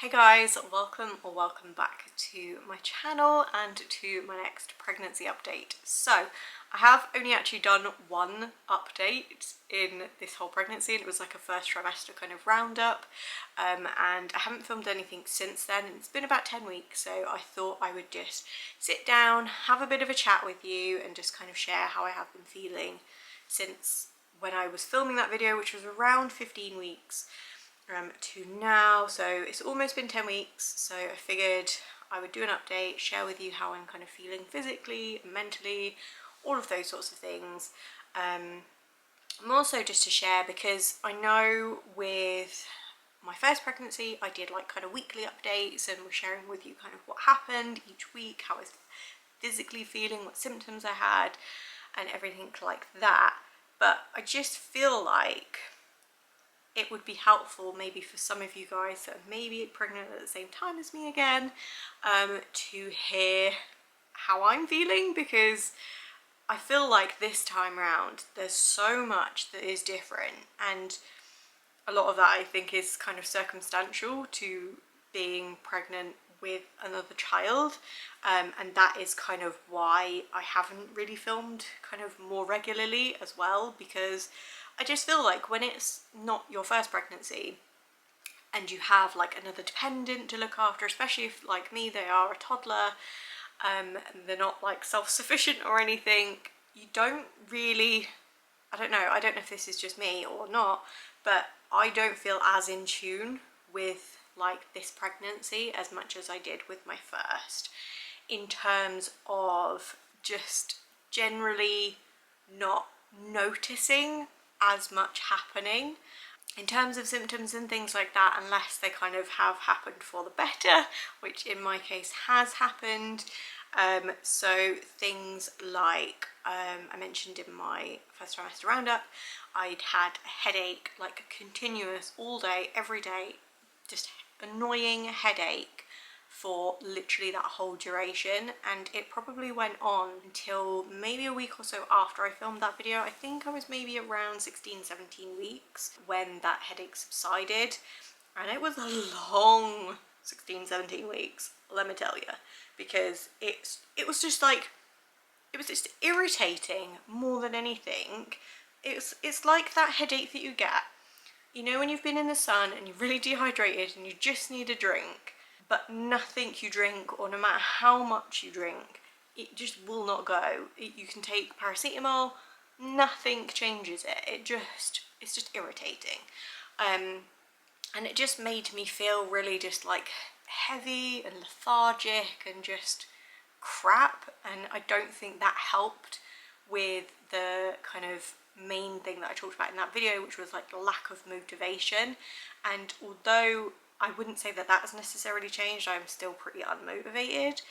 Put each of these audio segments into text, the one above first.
Hey guys, welcome back to my channel and to my next pregnancy update. So I have only actually done one update in this whole pregnancy, and it was like a first trimester kind of roundup, and I haven't filmed anything since then, and it's been about 10 weeks, so I thought I would just sit down, have a bit of a chat with you and just kind of share how I have been feeling since when I was filming that video, which was around 15 weeks to now. So it's almost been 10 weeks, so I figured I would do an update, share with you how I'm kind of feeling physically, mentally, all of those sorts of things. More so just to share, because I know with my first pregnancy I did like kind of weekly updates and was sharing with you kind of what happened each week, how I was physically feeling, what symptoms I had and everything like that. But I just feel like it would be helpful maybe for some of you guys that are maybe pregnant at the same time as me again, to hear how I'm feeling, because I feel like this time round there's so much that is different, and a lot of that I think is kind of circumstantial to being pregnant with another child, and that is kind of why I haven't really filmed kind of more regularly as well, because I just feel like when it's not your first pregnancy and you have like another dependent to look after, especially if like me they are a toddler, and they're not like self-sufficient or anything, you don't really, I don't know if this is just me or not, but I don't feel as in tune with like this pregnancy as much as I did with my first, in terms of just generally not noticing as much happening in terms of symptoms and things like that, unless they kind of have happened for the better, which in my case has happened. So things like I mentioned in my first trimester roundup, I'd had a headache, like a continuous, all day, every day, just annoying headache for literally that whole duration, and it probably went on until maybe a week or so after I filmed that video. I think I was maybe around 16-17 weeks when that headache subsided, and it was a long 16-17 weeks, let me tell you, because it was just like, it was just irritating more than anything. It's like that headache that you get, you know, when you've been in the sun and you're really dehydrated and you just need a drink, but nothing you drink, or no matter how much you drink, it just will not go. You can take paracetamol, nothing changes it. It's just irritating. And it just made me feel really just like heavy and lethargic and just crap, and I don't think that helped with the kind of main thing that I talked about in that video, which was like the lack of motivation. And although I wouldn't say that has necessarily changed, I'm still pretty unmotivated.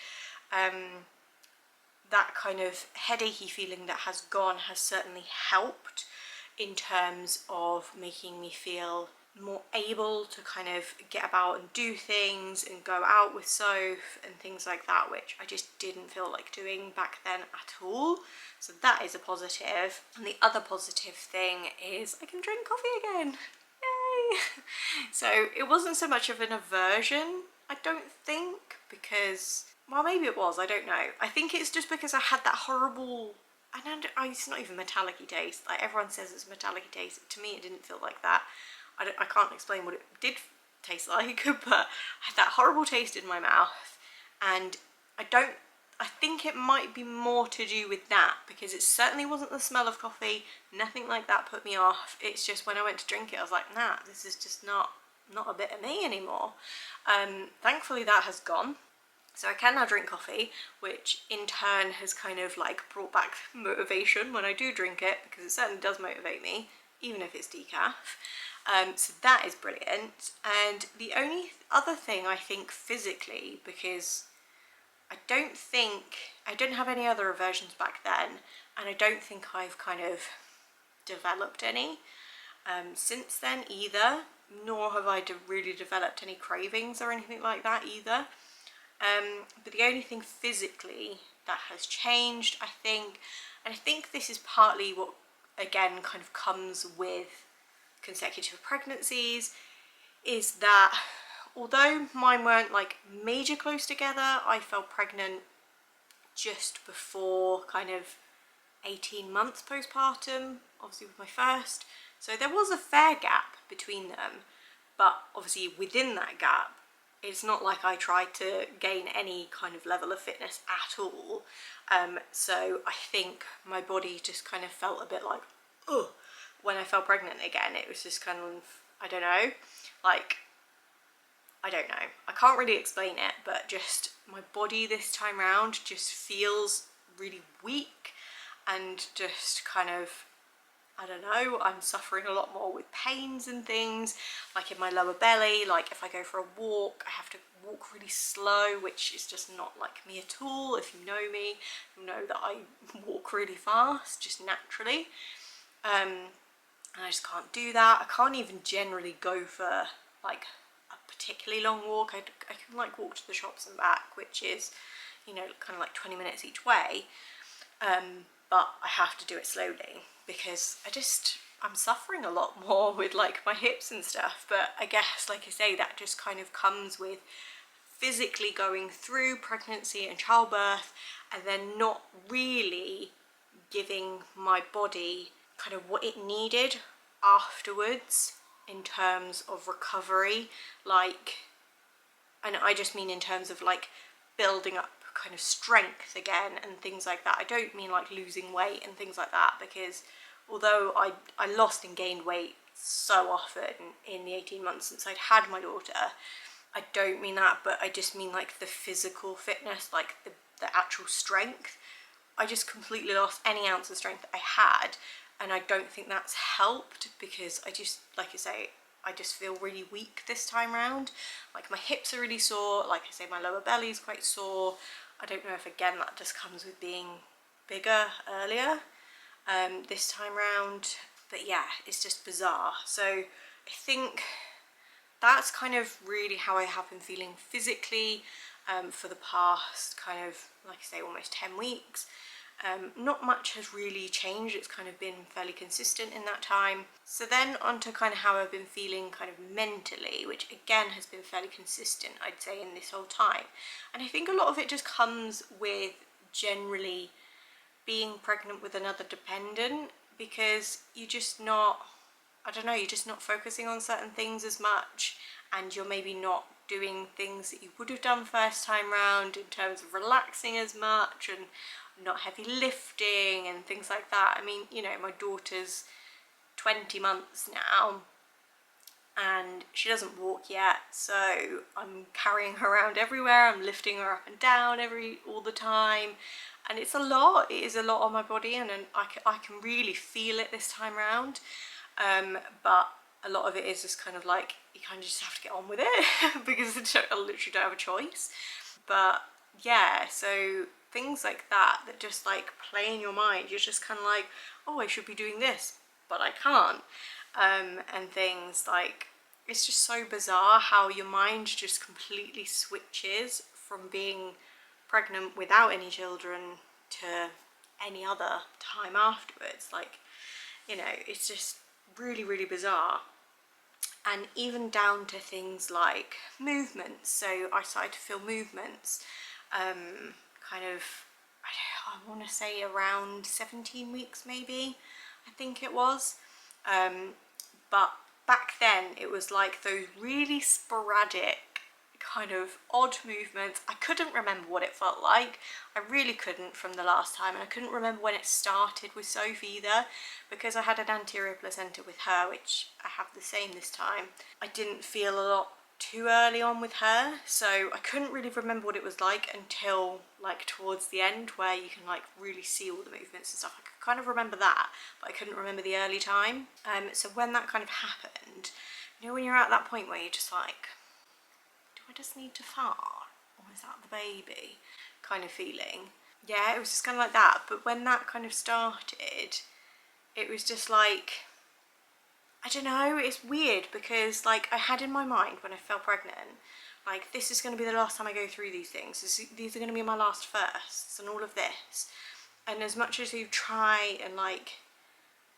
That kind of headachy feeling that has gone has certainly helped in terms of making me feel more able to kind of get about and do things and go out with Soph and things like that, which I just didn't feel like doing back then at all. So that is a positive. And the other positive thing is I can drink coffee again. Yay! So it wasn't so much of an aversion, I don't think, because, well, maybe it was, I don't know. I think it's just because I had that horrible, it's not even metallic-y taste. Like everyone says it's metallic-y taste. To me, it didn't feel like that. I can't explain what it did taste like, but I had that horrible taste in my mouth, and I think it might be more to do with that, because it certainly wasn't the smell of coffee, nothing like that put me off. It's just when I went to drink it, I was like, nah, this is just not a bit of me anymore. Thankfully that has gone. So I can now drink coffee, which in turn has kind of like brought back motivation when I do drink it, because it certainly does motivate me, even if it's decaf. So that is brilliant. And the only other thing I think physically, because I didn't have any other aversions back then, and I don't think I've kind of developed any since then either, nor have I really developed any cravings or anything like that either. But the only thing physically that has changed, I think, and I think this is partly what again kind of comes with consecutive pregnancies, is that although mine weren't like major close together, I fell pregnant just before kind of 18 months postpartum, obviously with my first. So there was a fair gap between them, but obviously within that gap, it's not like I tried to gain any kind of level of fitness at all. So I think my body just kind of felt a bit like, ugh, when I fell pregnant again. It was just kind of, I don't know, like, I don't know. I can't really explain it, but just my body this time round just feels really weak and just kind of, I don't know, I'm suffering a lot more with pains and things, like in my lower belly. Like if I go for a walk, I have to walk really slow, which is just not like me at all. If you know me, you know that I walk really fast, just naturally. And I just can't do that. I can't even generally go for like a particularly long walk. I can like walk to the shops and back, which is, you know, kind of like 20 minutes each way. But I have to do it slowly because I'm suffering a lot more with like my hips and stuff. But I guess, like I say, that just kind of comes with physically going through pregnancy and childbirth and then not really giving my body kind of what it needed afterwards in terms of recovery. Like, and I just mean in terms of like building up kind of strength again and things like that. I don't mean like losing weight and things like that, because although I lost and gained weight so often in the 18 months since I'd had my daughter, I don't mean that, but I just mean like the physical fitness, like the actual strength. I just completely lost any ounce of strength that I had, and I don't think that's helped because I just, like I say, I just feel really weak this time round. Like my hips are really sore, like I say, my lower belly's quite sore. I don't know if again that just comes with being bigger earlier this time round, but yeah, it's just bizarre. So I think that's kind of really how I have been feeling physically for the past kind of, like I say, almost 10 weeks. Not much has really changed. It's kind of been fairly consistent in that time. So then on to kind of how I've been feeling kind of mentally, which again has been fairly consistent, I'd say, in this whole time. And I think a lot of it just comes with generally being pregnant with another dependent, because you're just not, I don't know, you're just not focusing on certain things as much, and you're maybe not doing things that you would have done first time round in terms of relaxing as much and not heavy lifting and things like that. I mean, you know, my daughter's 20 months now and she doesn't walk yet, so I'm carrying her around everywhere. I'm lifting her up and down all the time, and it's a lot. It is a lot on my body, and I can really feel it this time round. But a lot of it is just kind of like, you kind of just have to get on with it because I literally don't have a choice. But yeah, so things like that just like play in your mind. You're just kind of like, oh, I should be doing this, but I can't. And things like, it's just so bizarre how your mind just completely switches from being pregnant without any children to any other time afterwards. Like, you know, it's just really, really bizarre. And even down to things like movements. So I started to feel movements kind of, I want to say around 17 weeks maybe, I think it was. But back then it was like those really sporadic kind of odd movements. I couldn't remember what it felt like. I really couldn't from the last time, and I couldn't remember when it started with Sophie either, because I had an anterior placenta with her, which I have the same this time. I didn't feel a lot too early on with her, so I couldn't really remember what it was like until like towards the end, where you can like really see all the movements and stuff. I could kind of remember that, but I couldn't remember the early time. So when that kind of happened, you know, when you're at that point where you're just like, do I just need to fart, or is that the baby kind of feeling? Yeah, it was just kind of like that. But when that kind of started, it was just like, I don't know, it's weird, because like I had in my mind when I fell pregnant, like, this is going to be the last time I go through these things. These are going to be my last firsts and all of this. And as much as you try and like,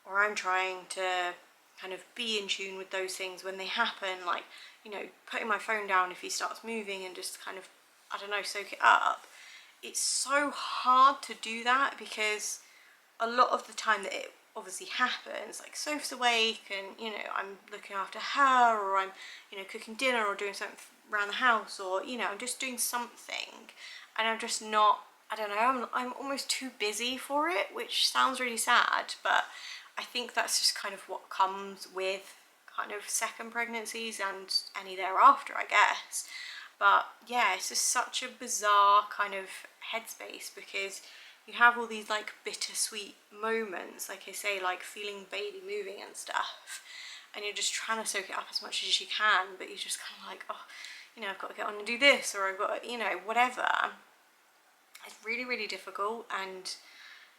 or I'm trying to kind of be in tune with those things when they happen, like, you know, putting my phone down if he starts moving and just kind of, I don't know, soak it up. It's so hard to do that because a lot of the time that it obviously happens, like Soph's awake and, you know, I'm looking after her, or I'm, you know, cooking dinner or doing something around the house, or, you know, I'm just doing something and I'm just not, I don't know, I'm almost too busy for it, which sounds really sad, but I think that's just kind of what comes with kind of second pregnancies and any thereafter, I guess. But yeah, it's just such a bizarre kind of headspace because you have all these like bittersweet moments, like I say, like feeling baby moving and stuff, and you're just trying to soak it up as much as you can, but you're just kind of like, oh, you know, I've got to get on and do this, or I've got to, you know, whatever. It's really, really difficult. And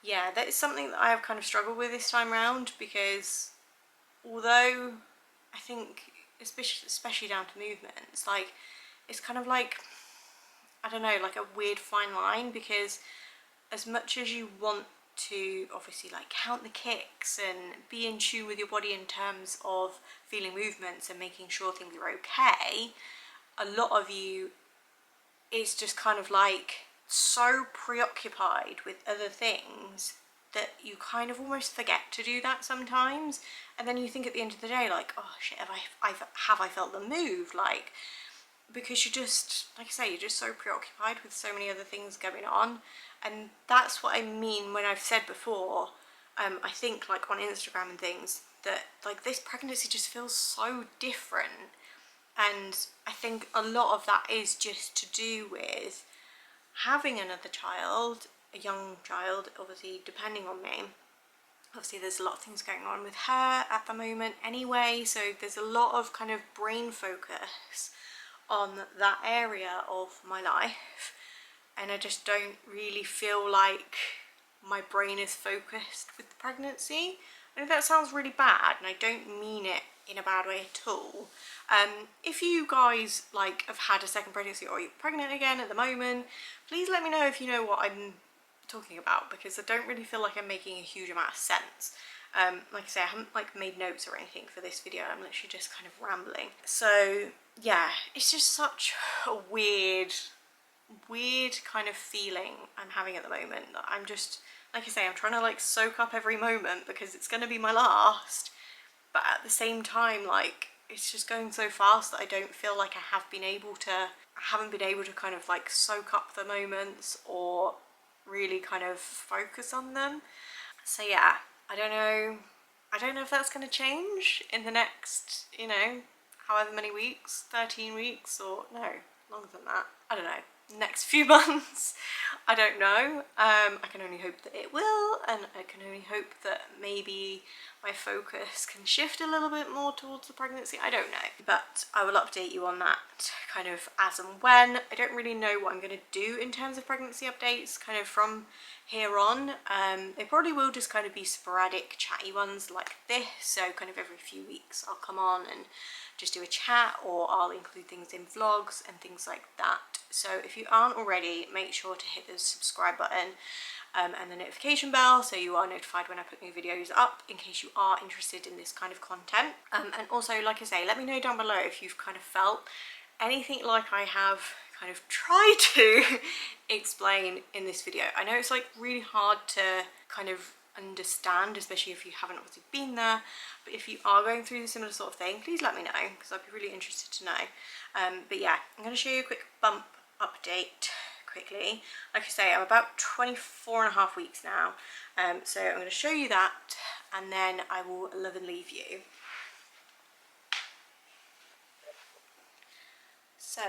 yeah, that is something that I have kind of struggled with this time around, because although I think, especially down to movements, like, it's kind of like, I don't know, like a weird fine line, because as much as you want to obviously like count the kicks and be in tune with your body in terms of feeling movements and making sure things are okay, a lot of you is just kind of like so preoccupied with other things that you kind of almost forget to do that sometimes. And then you think at the end of the day, like, oh shit, have I felt the move? Like, because you're just, like I say, you're just so preoccupied with so many other things going on. And that's what I mean when I've said before, I think like on Instagram and things, that like this pregnancy just feels so different. And I think a lot of that is just to do with having another child, a young child, obviously depending on me. Obviously there's a lot of things going on with her at the moment anyway, so there's a lot of kind of brain focus on that area of my life, and I just don't really feel like my brain is focused with the pregnancy. I know that sounds really bad, and I don't mean it in a bad way at all. If you guys like have had a second pregnancy, or you're pregnant again at the moment, please let me know if you know what I'm talking about, because I don't really feel like I'm making a huge amount of sense. Like I say, I haven't like made notes or anything for this video, I'm literally just kind of rambling. So yeah, it's just such a weird kind of feeling I'm having at the moment, that I'm just, like I say, I'm trying to like soak up every moment because it's going to be my last, but at the same time, like, it's just going so fast that I don't feel like I haven't been able to kind of like soak up the moments or really kind of focus on them. So yeah, I don't know if that's going to change in the next, you know, however many weeks, 13 weeks, or no, longer than that, I don't know, next few months. I don't know. I can only hope that it will, and I can only hope that maybe my focus can shift a little bit more towards the pregnancy. I don't know, but I will update you on that kind of as and when. I don't really know what I'm going to do in terms of pregnancy updates kind of from here on. They probably will just kind of be sporadic chatty ones like this, so kind of every few weeks I'll come on and just do a chat, or I'll include things in vlogs and things like that. So if you aren't already, make sure to hit the subscribe button and the notification bell so you are notified when I put new videos up, in case you are interested in this kind of content. And also, like I say, let me know down below if you've kind of felt anything like I have kind of tried to explain in this video. I know it's like really hard to kind of understand, especially if you haven't obviously been there, but if you are going through the similar sort of thing, please let me know, because I'd be really interested to know. But yeah, I'm going to show you a quick bump update quickly. Like I say, I'm about 24.5 weeks now, so I'm going to show you that, and then I will love and leave you. So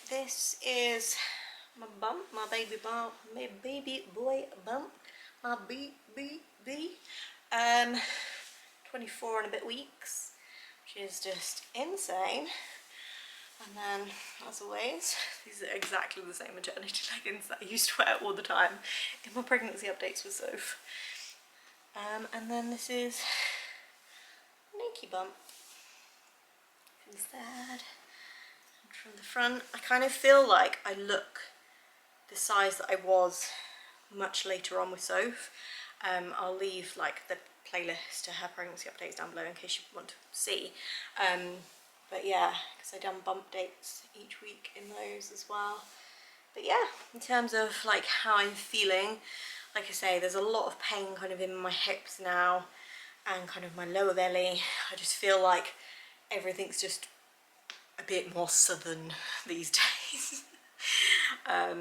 this is my bump, my baby bump, my baby boy bump, my baby. 24 and a bit weeks, which is just insane. And then, as always, these are exactly the same maternity leggings that I used to wear all the time in my pregnancy updates with Soph. And then this is Nikki bump. From the side and from the front. I kind of feel like I look the size that I was much later on with Soph. I'll leave like the playlist to her pregnancy updates down below in case you want to see. But yeah, because I've done bump dates each week in those as well. But yeah, in terms of like how I'm feeling, like I say, there's a lot of pain kind of in my hips now and kind of my lower belly. I just feel like everything's just a bit more southern these days.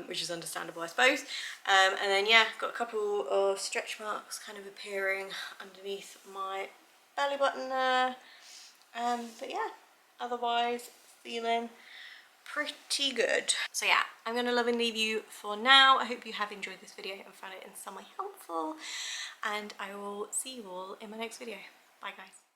Which is understandable, I suppose. And then yeah, got a couple of stretch marks kind of appearing underneath my belly button there. But yeah, otherwise feeling pretty good. So yeah, I'm gonna love and leave you for now. I hope you have enjoyed this video and found it in some way helpful, and I will see you all in my next video. Bye guys.